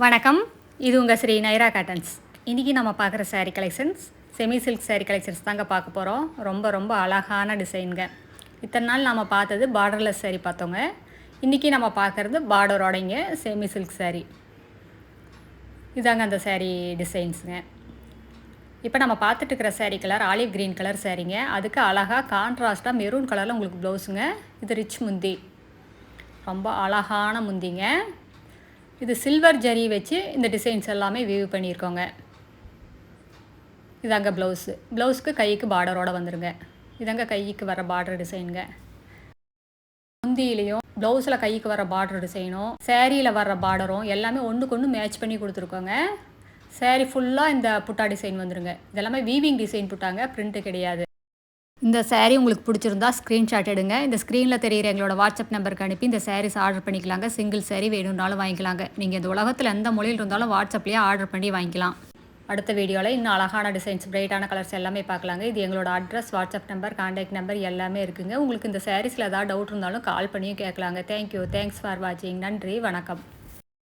வணக்கம், இது உங்கள் ஸ்ரீ நைரா காட்டன்ஸ். இன்றைக்கி நம்ம பார்க்குற sari collections semi silk sari collections தாங்க பார்க்க போகிறோம். ரொம்ப அழகான டிசைனுங்க. இத்தனை நாள் நம்ம பார்த்தது பார்டர்லெஸ் சாரீ பார்த்தோங்க. இன்றைக்கி நம்ம பார்க்குறது பார்டரோடைங்க செமி சில்க் சாரீ. இதாங்க அந்த சாரீ டிசைன்ஸுங்க. இப்போ நம்ம பார்த்துட்டு இருக்கிற sari colour olive green colour சாரீங்க. அதுக்கு அழகாக கான்ட்ராஸ்ட்டாக மெரூன் கலரில் உங்களுக்கு ப்ளவுஸுங்க. இது ரிச் முந்தி, ரொம்ப அழகான முந்திங்க. இது சில்வர் ஜரி வச்சு இந்த டிசைன்ஸ் எல்லாமே வியூ பண்ணியிருக்கோங்க. இதாங்க ப்ளவுஸுக்கு கைக்கு பார்டரோடு வந்துடுங்க. இதாங்க கைக்கு வர பார்டர் டிசைனுங்க. முந்தியிலையும் ப்ளவுஸில் கைக்கு வர பார்டர் டிசைனும் சேரீயில் வர்ற பார்டரும் எல்லாமே ஒன்றுக்கு ஒன்று மேட்ச் பண்ணி கொடுத்துருக்கோங்க. சேரீ ஃபுல்லாக இந்த புட்டா டிசைன் வந்துடுங்க. இதெல்லாமே வீவிங் டிசைன் புட்டாங்க, பிரிண்ட்டு கிடையாது. இந்த சாரீ உங்களுக்கு பிடிச்சிருந்தா ஸ்க்ரீன்ஷாட் எடுங்க. இந்த ஸ்க்ரீனில் தெரிகிற எங்களோட வாட்ஸ்அப் நம்பருக்கு அனுப்பி இந்த சாரீஸ் ஆர்டர் பண்ணிக்கலாங்க. சிங்கிள் சாரீ வேணும்னாலும் வாங்கிக்கலாங்க. நீங்கள் இந்த உலகத்தில் எந்த மொழியில் இருந்தாலும் வாட்ஸ்அப்லேயே ஆர்டர் பண்ணி வாங்கிக்கலாம். அடுத்த வீடியோவில் இன்னும் அழகான டிசைன்ஸ், பிரைட்டான கலர்ஸ் எல்லாமே பார்க்கலாங்க. இது எங்களோட address, WhatsApp number, contact number எல்லாமே இருக்குங்க. உங்களுக்கு இந்த சாரீஸில் ஏதாவது டவுட் இருந்தாலும் கால் பண்ணியும் கேட்கலாங்க. தேங்க்யூ, தேங்க்ஸ் ஃபார் வாட்சிங். நன்றி, வணக்கம்.